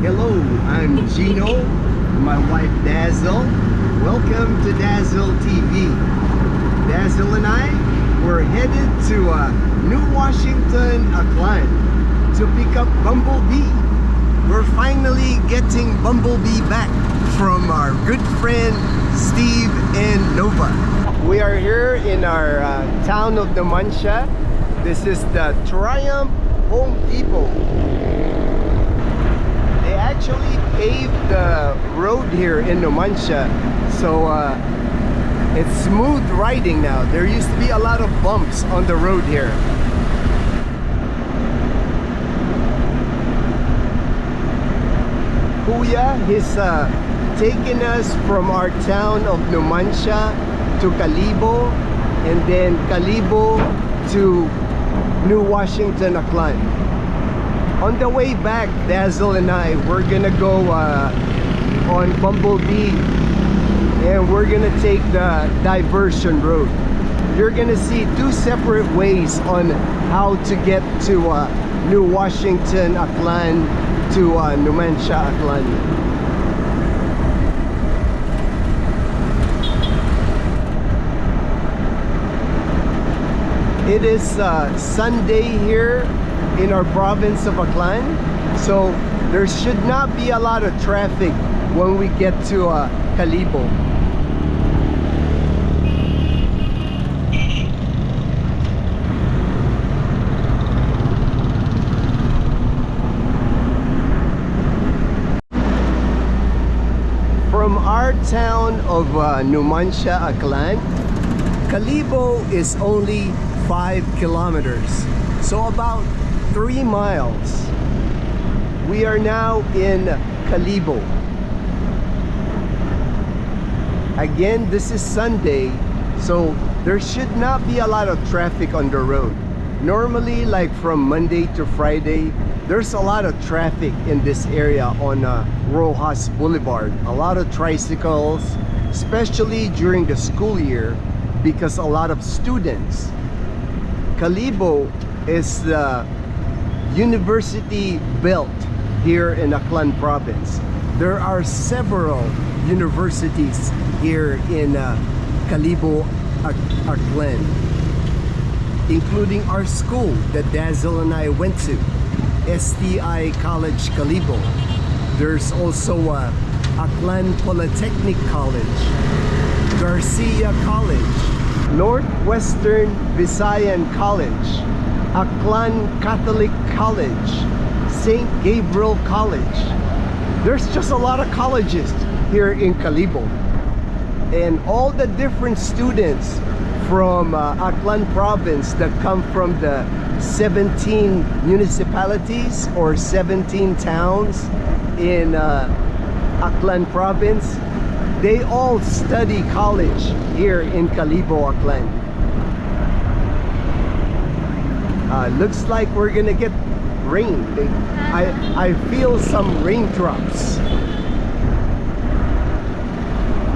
Hello, I'm Gino, my wife Dazzle. Welcome to Dazzle TV. Dazzle and I, we're headed to New Washington, Aklan to pick up Bumblebee. We're finally getting Bumblebee back from our good friend Steve and Nova. We are here in our town of Numancia. This is the Triumph Home Depot. They actually paved the road here in Numancia, so it's smooth riding now. There used to be a lot of bumps on the road here. Kuya, he's taken us from our town of Numancia to Calibo, and then Calibo to New Washington, Aklan. On the way back, Dazzle and I, we're gonna go on Bumblebee, and we're gonna take the diversion road. You're gonna see two separate ways on how to get to New Washington, Aklan to Numancia, Aklan. It is Sunday here in our province of Aklan, so there should not be a lot of traffic when we get to Calibo. From our town of Numancia, Aklan, Calibo is only 5 kilometers, so about 3 miles. We are now in Calibo. Again, this is Sunday, so there should not be a lot of traffic on the road. Normally, like from Monday to Friday, there's a lot of traffic in this area on Rojas Boulevard. A lot of tricycles, especially during the school year, because a lot of students. Calibo is the university belt here in Aklan province. There are several universities here in Calibo, Aklan, including our school that Dazzle and I went to, STI College Calibo. There's also Aklan Polytechnic College, Garcia College, Northwestern Visayan College, Aklan Catholic College, St. Gabriel College. There's just a lot of colleges here in Calibo, and all the different students from Aklan province that come from the 17 municipalities or 17 towns in Aklan province, they all study college here in Calibo, Aklan. Looks like we're gonna get rain. I feel some raindrops.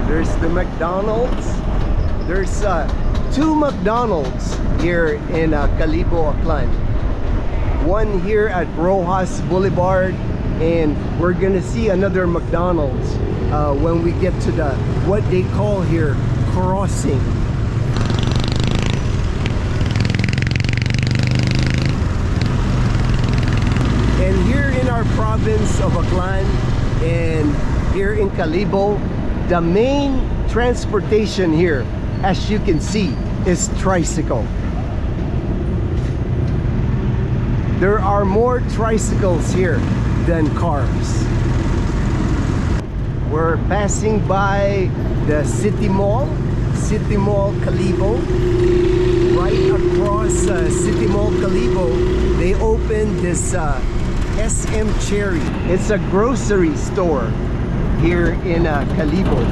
There's the McDonald's. There's 2 McDonald's here in Calibo, Aklan. One here at Rojas Boulevard, and we're gonna see another McDonald's when we get to the what they call here crossing. And here in our province of Aklan and here in Calibo, the main transportation here, as you can see, is tricycle. There are more tricycles here than cars. We're passing by the City Mall Calibo. Right across City Mall Calibo, they opened this SM Cherry. It's a grocery store here in Calibo.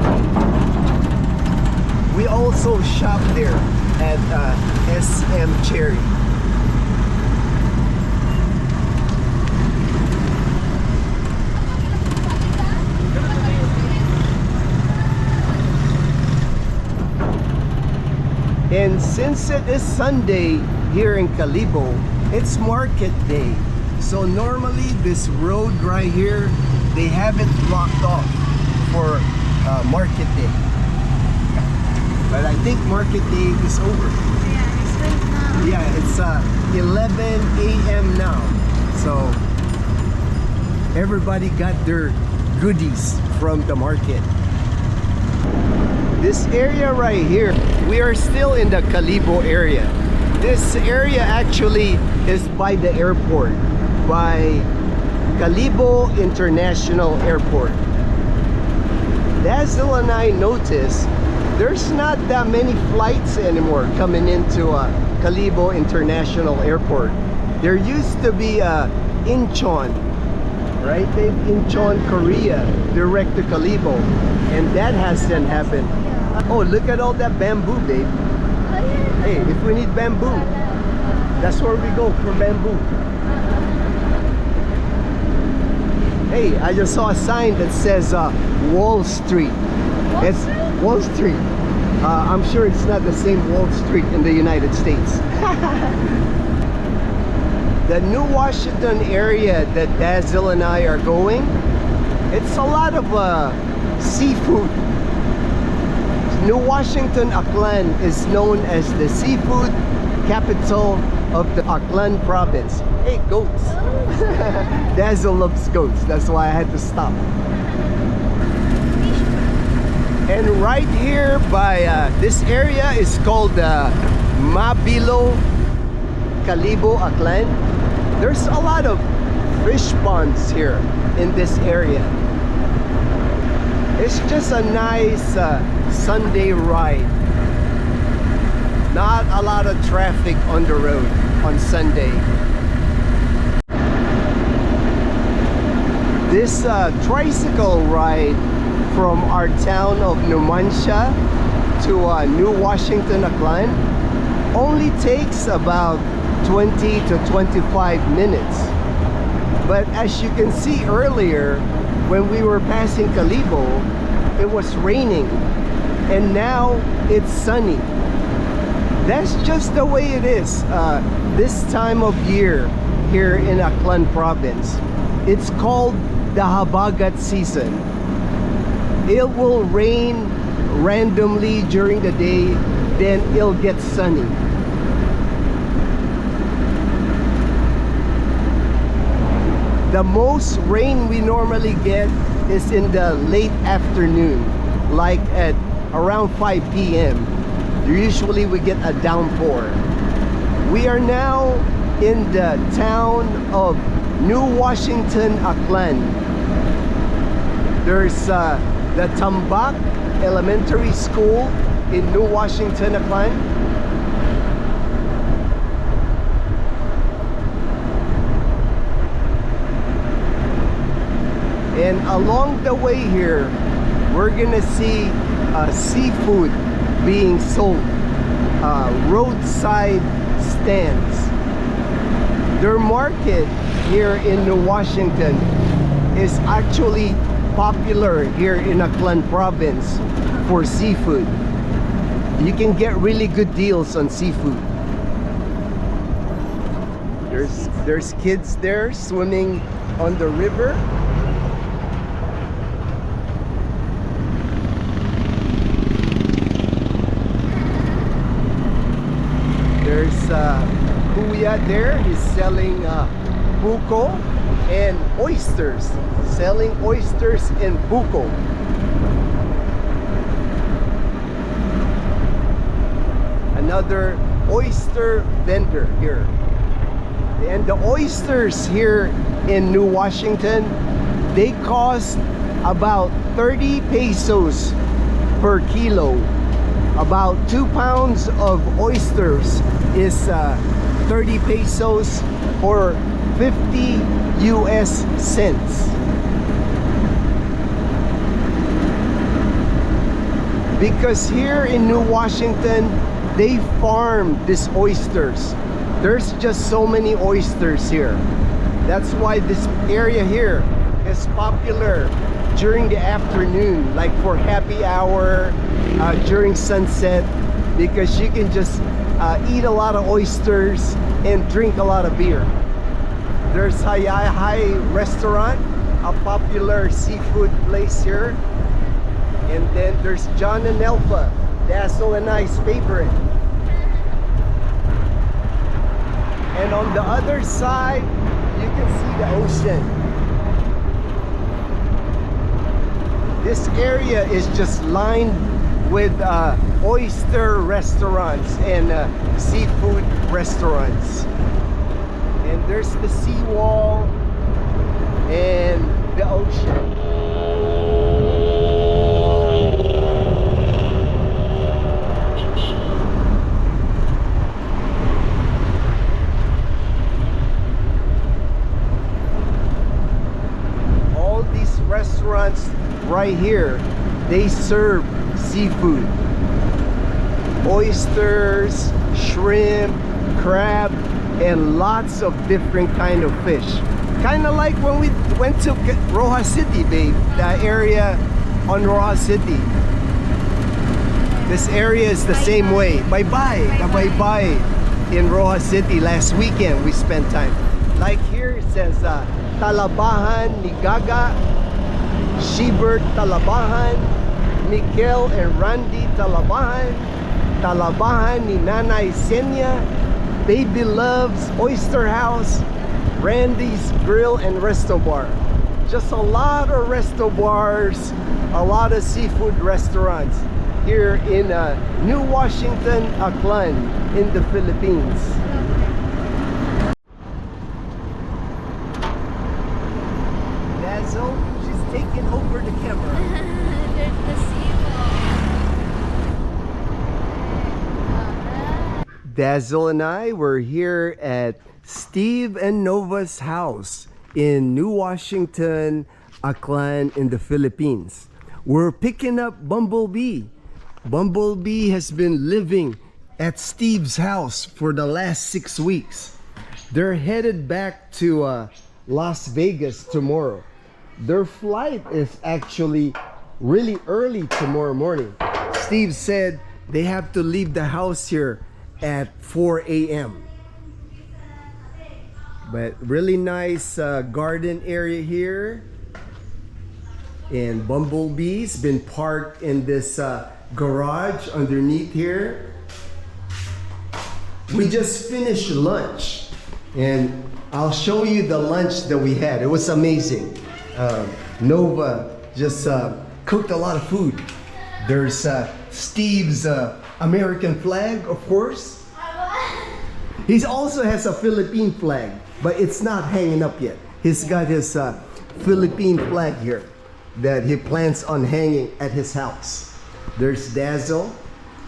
We also shop there at SM Cherry. And since it is Sunday here in Calibo, it's market day. So normally this road right here they have it blocked off for market day. But I think market day is over. Yeah, it's late now. Yeah, it's 11 a.m. now. So everybody got their goodies from the market. This area right here, we are still in the Calibo area. This area actually is by the airport, by Calibo International Airport. Dazzle and I noticed there's not that many flights anymore coming into Calibo International Airport. There used to be Incheon, right? Incheon, Korea, direct to Calibo, and that hasn't happened. Oh, look at all that bamboo, babe. Hey, if we need bamboo, that's where we go for bamboo. Hey, I just saw a sign that says Wall Street. It's Wall Street. I'm sure it's not the same Wall Street in the United States. The New Washington area that Dazzle and I are going, it's a lot of seafood. New Washington, Aklan is known as the seafood capital of the Aklan province. Hey, goats. Dazzle loves goats. That's why I had to stop. And right here by this area is called Mabilo, Calibo, Aklan. There's a lot of fish ponds here in this area. It's just a nice Sunday ride. Not a lot of traffic on the road on Sunday. This tricycle ride from our town of Numancia to New Washington, Aklan only takes about 20 to 25 minutes. But as you can see earlier, when we were passing Calibo, it was raining and now it's sunny. That's just the way it is this time of year here in Aklan province. It's called the Habagat season. It will rain randomly during the day, then it'll get sunny. The most rain we normally get is in the late afternoon, like at around 5 p.m. Usually we get a downpour. We are now in the town of New Washington, Aklan. There's the Tambak Elementary School in New Washington, Aklan. And along the way here, we're gonna see seafood being sold, roadside stands. Their market here in New Washington is actually popular here in Aklan province for seafood. You can get really good deals on seafood. There's kids there swimming on the river. There's Kuya there. He's selling buko and oysters. Selling oysters and buko. Another oyster vendor here. And the oysters here in New Washington, they cost about 30 pesos per kilo. About 2 pounds of oysters is 30 pesos or 50 US cents. Because here in New Washington, they farm these oysters. There's just so many oysters here. That's why this area here is popular during the afternoon, like for happy hour, during sunset, because you can just eat a lot of oysters and drink a lot of beer. There's Hayai restaurant a popular seafood place here. And then there's John and Elfa, Dazzle and I's favorite. And on the other side, you can see the ocean. This area is just lined with oyster restaurants and seafood restaurants. And there's the seawall and the ocean. All these restaurants right here, they serve seafood. Oysters, shrimp, crab, and lots of different kind of fish. Kind of like when we went to Roja City, babe. That area on Roja City. This area is the same way. Bye-bye. Bye-bye. In Roja City last weekend, we spent time. Like here it says Talabahan ni Gaga, Shebert Talabahan, Miguel and Randy Talabahan, Talabahan ni Nanay Senya, Baby Loves Oyster House, Randy's Grill and Resto Bar. Just a lot of resto bars, a lot of seafood restaurants here in New Washington, Aklan in the Philippines. Dazzle, she's taking over the camera. There's the seawall. Dazzle and I were here at Steve and Nova's house in New Washington, Aklan in the Philippines. We're picking up Bumblebee. Bumblebee has been living at Steve's house for the last 6 weeks. They're headed back to Las Vegas tomorrow. Their flight is actually really early tomorrow morning. Steve said they have to leave the house here at 4 a.m. But really nice garden area here. And Bumblebee's been parked in this garage underneath here. We just finished lunch and I'll show you the lunch that we had. It was amazing. Nova just cooked a lot of food. There's Steve's American flag, of course. He also has a Philippine flag, but it's not hanging up yet. He's got his Philippine flag here that he plans on hanging at his house. There's Dazzle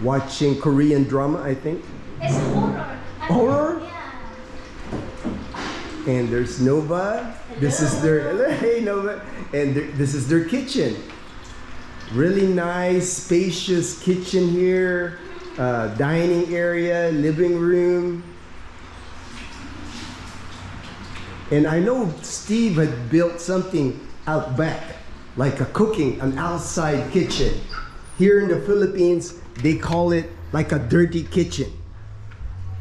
watching Korean drama, I think. It's horror. Horror? Yeah. And there's Nova. This is their, hey Nova. And this is their kitchen. Really nice, spacious kitchen here. Dining area, living room. And I know Steve had built something out back, like an outside kitchen. Here in the Philippines, they call it like a dirty kitchen.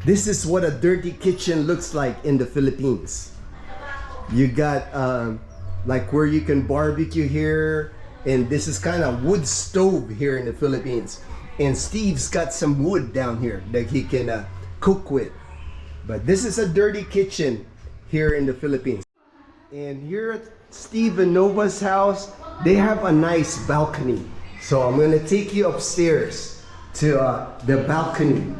This is what a dirty kitchen looks like in the Philippines. You got like where you can barbecue here, and this is kind of wood stove here in the Philippines. And Steve's got some wood down here that he can cook with. But this is a dirty kitchen here in the Philippines. And here at Steve and Nova's house, they have a nice balcony. So I'm gonna take you upstairs to the balcony.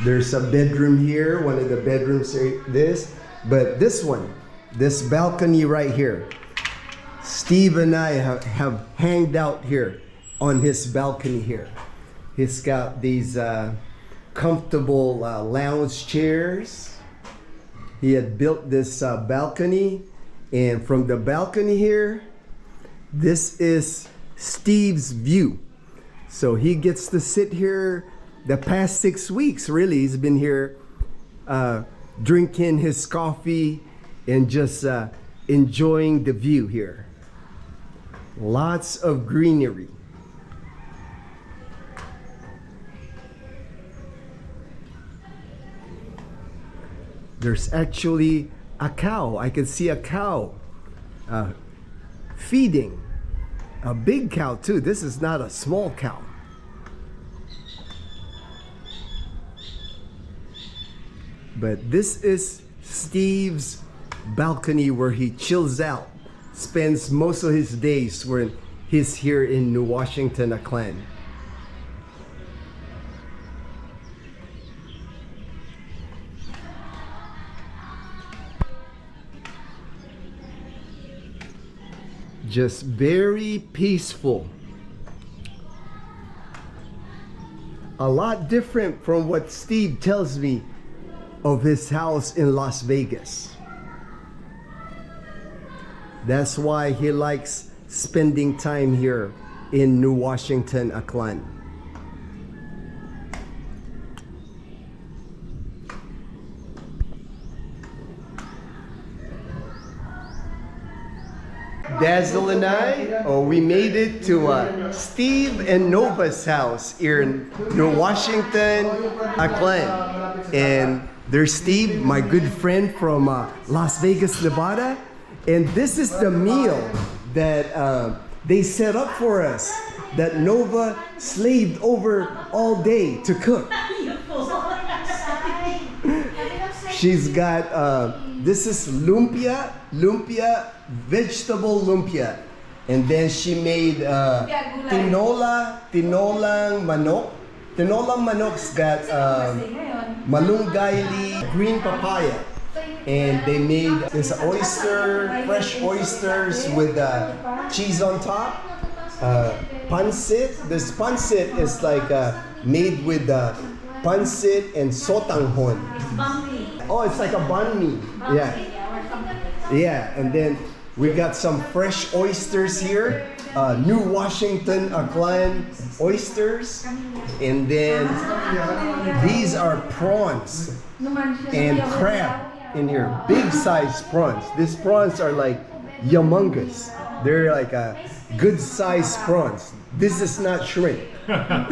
There's a bedroom here, one of the bedrooms are this, but this balcony right here, Steve and I have hanged out here on his balcony here. He's got these comfortable lounge chairs. He had built this balcony, and from the balcony here, this is Steve's view. So he gets to sit here. The past 6 weeks, really, he's been here drinking his coffee and just enjoying the view here. Lots of greenery. There's actually a cow. I can see a cow feeding. A big cow too. This is not a small cow. But this is Steve's balcony where he chills out, spends most of his days when he's here in New Washington, Aklan. Just very peaceful. A lot different from what Steve tells me of his house in Las Vegas. That's why he likes spending time here in New Washington, Aklan. Dazzle and I, we made it to Steve and Nova's house here in New Washington, Aklan. And there's Steve, my good friend from Las Vegas, Nevada. And this is the meal that they set up for us, that Nova slaved over all day to cook. She's got, this is lumpia, vegetable lumpia. And then she made tinolang manok. Tinolang manok's got malunggay leaf, green papaya. And they made this oyster, fresh oysters with cheese on top. Pancit. This pancit is like made with pancit and sotanghon. Oh, it's like a banh mi. Yeah. Yeah, and then we got some fresh oysters here. New Washington Aklan oysters. And then these are prawns and crab in here. Big size prawns. These prawns are like humongous. They're like a good size prawns. This is not shrimp. And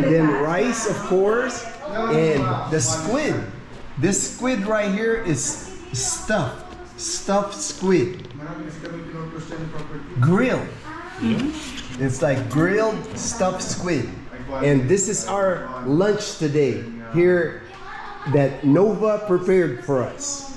then rice, of course, and the squid. This squid right here is stuffed squid. Grilled. It's like grilled stuffed squid. And this is our lunch today here that Nova prepared for us.